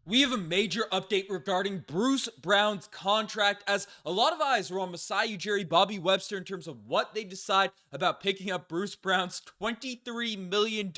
We have a major update regarding Bruce Brown's contract, as a lot of eyes were on Masai, Ujiri, Bobby Webster in terms of what they decide about picking up Bruce Brown's $23 million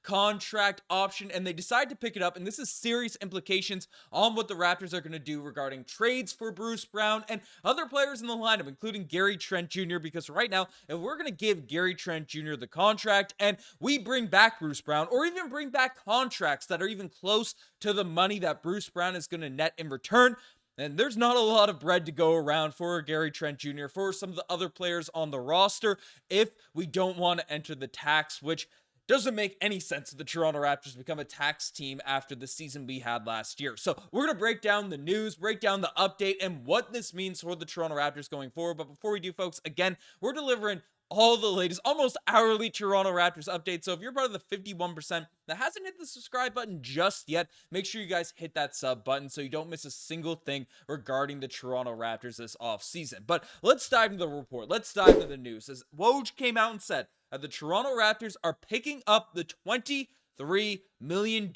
contract option, and they decide to pick it up, and this has serious implications on what the Raptors are going to do regarding trades for Bruce Brown and other players in the lineup, including Gary Trent Jr., because right now, if we're going to give Gary Trent Jr. the contract, and we bring back Bruce Brown, or even bring back contracts that are even close to the money that Bruce Brown is going to net in return, and there's not a lot of bread to go around for Gary Trent Jr., for some of the other players on the roster, if we don't want to enter the tax, which doesn't make any sense that the Toronto Raptors become a tax team after the season we had last year. So we're going to break down the news, break down the update, and what this means for the Toronto Raptors going forward. But before we do, folks, again, we're delivering all the latest, almost hourly Toronto Raptors updates. So if you're part of the 51% that hasn't hit the subscribe button just yet, make sure you guys hit that sub button so you don't miss a single thing regarding the Toronto Raptors this offseason. But let's dive into the report. Let's dive into the news. As Woj came out and said that the Toronto Raptors are picking up the $23 million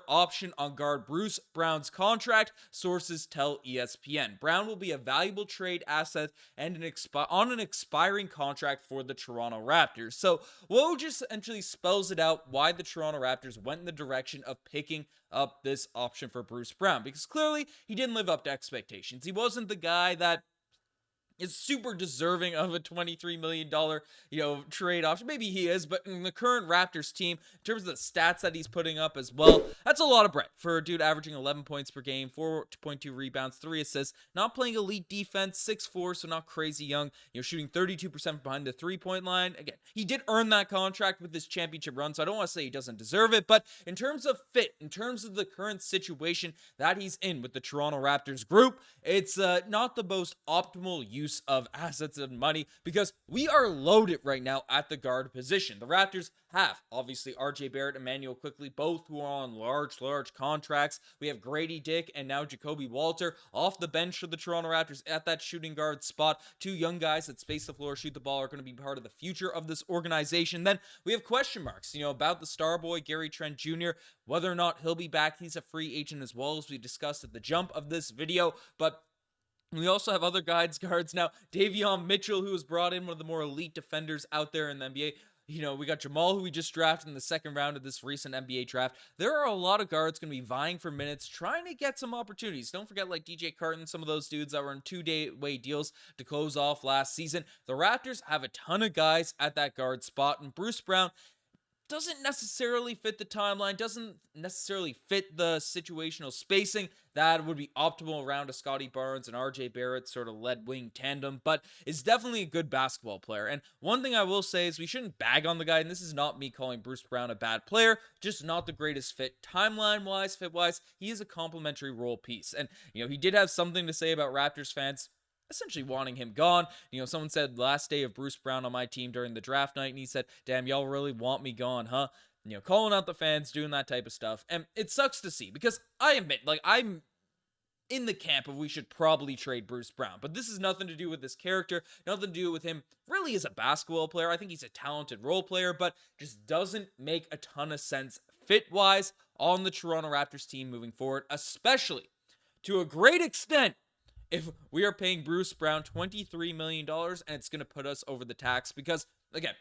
option on guard Bruce Brown's contract, sources tell ESPN. Brown will be a valuable trade asset and on an expiring contract for the Toronto Raptors. So Woj just essentially spells it out why the Toronto Raptors went in the direction of picking up this option for Bruce Brown, because clearly he didn't live up to expectations. He wasn't the guy that is super deserving of a $23 million, trade option. Maybe he is, but in the current Raptors team, in terms of the stats that he's putting up as well, that's a lot of bread for a dude averaging 11 points per game, 4.2 rebounds, 3 assists, not playing elite defense, 6'4", so not crazy young, shooting 32% behind the three-point line. Again, he did earn that contract with this championship run, so I don't want to say he doesn't deserve it, but in terms of fit, in terms of the current situation that he's in with the Toronto Raptors group, it's not the most optimal use of assets and money, because we are loaded right now at the guard position. The Raptors have obviously RJ Barrett, Immanuel Quickley, both who are on large contracts. We have Gradey Dick and now Jakob Poeltl off the bench for the Toronto Raptors at that shooting guard spot. Two young guys that space the floor, shoot the ball, are going to be part of the future of this organization. Then we have question marks, about the star boy Gary Trent Jr., whether or not he'll be back. He's a free agent as well, as we discussed at the jump of this video, but we also have other guards now. Davion Mitchell, who was brought in, one of the more elite defenders out there in the NBA. We got Jamal, who we just drafted in the second round of this recent NBA draft. There are a lot of guards going to be vying for minutes, trying to get some opportunities. Don't forget, like DJ Carton, some of those dudes that were in two-day deals to close off last season. The Raptors have a ton of guys at that guard spot, and Bruce Brown doesn't necessarily fit the timeline, doesn't necessarily fit the situational spacing that would be optimal around a Scottie Barnes and RJ Barrett sort of lead wing tandem, but is definitely a good basketball player. And one thing I will say is we shouldn't bag on the guy, and this is not me calling Bruce Brown a bad player, just not the greatest fit timeline-wise, fit-wise. He is a complementary role piece. And, he did have something to say about Raptors fans essentially wanting him gone. Someone said last day of Bruce Brown on my team during the draft night, and he said, damn, y'all really want me gone, huh? Calling out the fans, doing that type of stuff. And it sucks to see, because I admit, I'm in the camp of we should probably trade Bruce Brown. But this has nothing to do with his character, nothing to do with him really as a basketball player. I think he's a talented role player, but just doesn't make a ton of sense fit-wise on the Toronto Raptors team moving forward, especially to a great extent if we are paying Bruce Brown $23 million and it's going to put us over the tax. Because, again,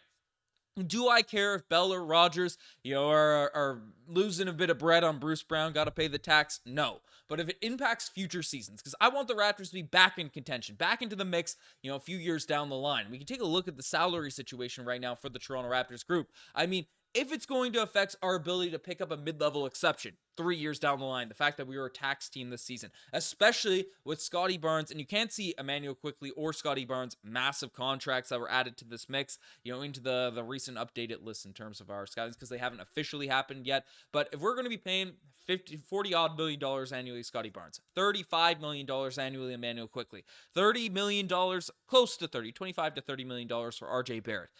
do I care if Bell or Rogers, are losing a bit of bread on Bruce Brown, got to pay the tax? No. But if it impacts future seasons, because I want the Raptors to be back in contention, back into the mix, a few years down the line. We can take a look at the salary situation right now for the Toronto Raptors group. I mean, if it's going to affect our ability to pick up a mid-level exception 3 years down the line, the fact that we were a tax team this season, especially with Scottie Barnes, and you can't see Immanuel Quickley or Scottie Barnes' massive contracts that were added to this mix, into the recent updated list in terms of our scouting, because they haven't officially happened yet. But if we're going to be paying $40 million annually Scottie Barnes, $35 million annually Immanuel Quickley, $30 million, close to 30, $25 to $30 million for RJ Barrett.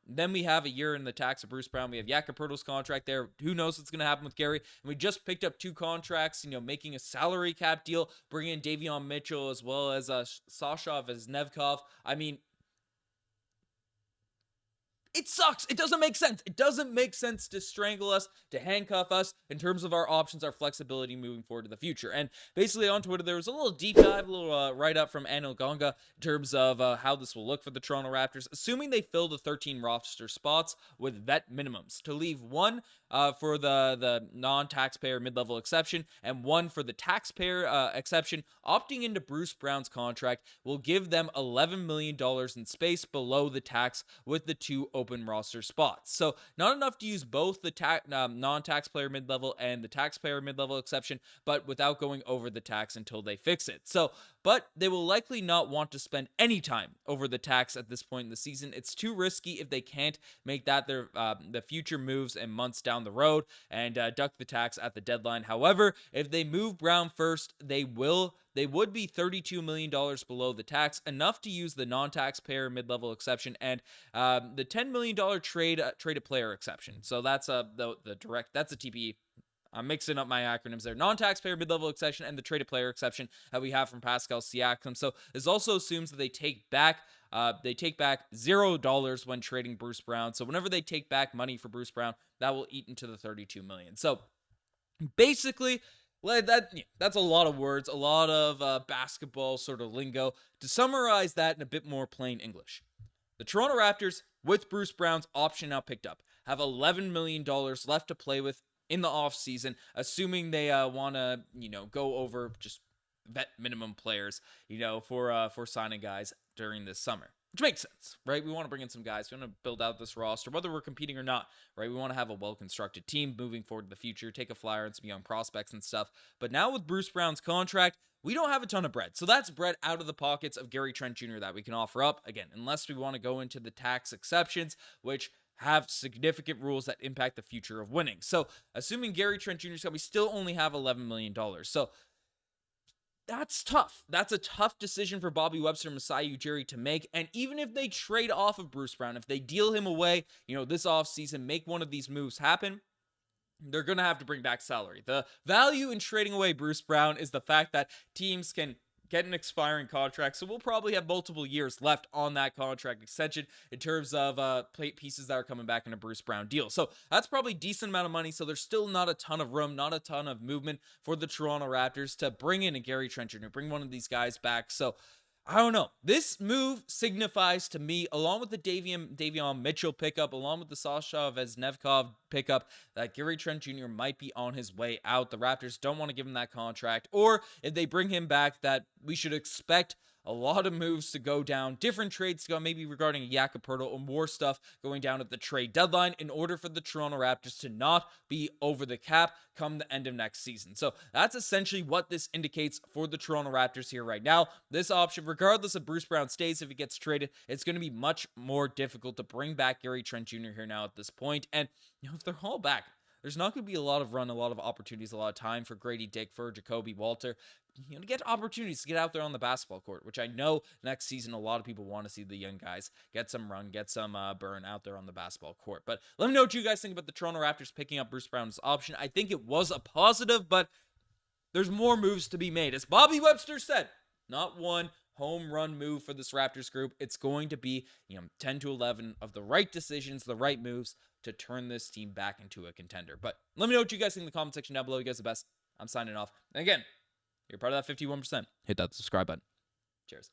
Then we have a year in the tax of Bruce Brown. We have Jakob Poeltl's contract there. Who knows what's going to happen with Gary? And we just picked up 2 contracts, making a salary cap deal, bringing in Davion Mitchell as well as Sasha Veznevkov. I mean, it sucks. It doesn't make sense. It doesn't make sense to strangle us, to handcuff us in terms of our options, our flexibility moving forward to the future. And basically on Twitter, there was a little deep dive, a little write-up from Anil Ganga in terms of how this will look for the Toronto Raptors, assuming they fill the 13 roster spots with vet minimums, to leave one for the non-taxpayer mid-level exception and one for the taxpayer exception. Opting into Bruce Brown's contract will give them $11 million in space below the tax with the 2 open roster spots. So not enough to use both the non-taxpayer mid-level and the taxpayer mid-level exception, but without going over the tax until they fix it. So, but they will likely not want to spend any time over the tax at this point in the season. It's too risky if they can't make that their the future moves and months down the road and duck the tax at the deadline. However, if they move Brown first, they would be $32 million below the tax, enough to use the non-taxpayer mid-level exception and the $10 million trade player exception. So that's the direct, that's a TPE. I'm mixing up my acronyms there. Non-taxpayer mid-level exception and the traded player exception that we have from Pascal Siakam. So this also assumes that they take back $0 when trading Bruce Brown. So whenever they take back money for Bruce Brown, that will eat into the $32 million. So basically, that's a lot of words, a lot of basketball sort of lingo. To summarize that in a bit more plain English, the Toronto Raptors, with Bruce Brown's option now picked up, have $11 million left to play with in the offseason, assuming they want to, go over just vet minimum players, for signing guys during this summer. Which makes sense, right? We want to bring in some guys. We want to build out this roster, whether we're competing or not, right? We want to have a well-constructed team moving forward in the future, take a flyer on some young prospects and stuff. But now with Bruce Brown's contract, we don't have a ton of bread. So that's bread out of the pockets of Gary Trent Jr. that we can offer up, again, unless we want to go into the tax exceptions, which have significant rules that impact the future of winning. So assuming Gary Trent Jr.'s we still only have $11 million. So that's tough. That's a tough decision for Bobby Webster and Masai Ujiri to make. And even if they trade off of Bruce Brown, if they deal him away, this offseason, make one of these moves happen, they're going to have to bring back salary. The value in trading away Bruce Brown is the fact that teams can get an expiring contract, so we'll probably have multiple years left on that contract extension in terms of pieces that are coming back in a Bruce Brown deal. So that's probably a decent amount of money, so there's still not a ton of room, not a ton of movement for the Toronto Raptors to bring in a Gary Trent Jr., bring one of these guys back. So I don't know. This move signifies to me, along with the Davion Mitchell pickup, along with the Sasha Veznevkov pickup, that Gary Trent Jr. might be on his way out. The Raptors don't want to give him that contract. Or if they bring him back, that we should expect a lot of moves to go down, different trades to go, maybe regarding Jakob Poeltl or more stuff going down at the trade deadline in order for the Toronto Raptors to not be over the cap come the end of next season. So that's essentially what this indicates for the Toronto Raptors here right now. This option, regardless of Bruce Brown stays, if he gets traded, it's going to be much more difficult to bring back Gary Trent Jr. here now at this point. And if they're all back, there's not going to be a lot of run, a lot of opportunities, a lot of time for Gradey Dick, for Jakob Poeltl, to get opportunities to get out there on the basketball court, which I know next season a lot of people want to see the young guys get some run, get some burn out there on the basketball court. But let me know what you guys think about the Toronto Raptors picking up Bruce Brown's option. I think it was a positive, but there's more moves to be made. As Bobby Webster said, not one home run move for this Raptors group. It's going to be 10 to 11 of the right decisions, the right moves to turn this team back into a contender. But let me know what you guys think in the comment section down below. You guys are the best. I'm signing off. And again, you're part of that 51%. Hit that subscribe button. Cheers.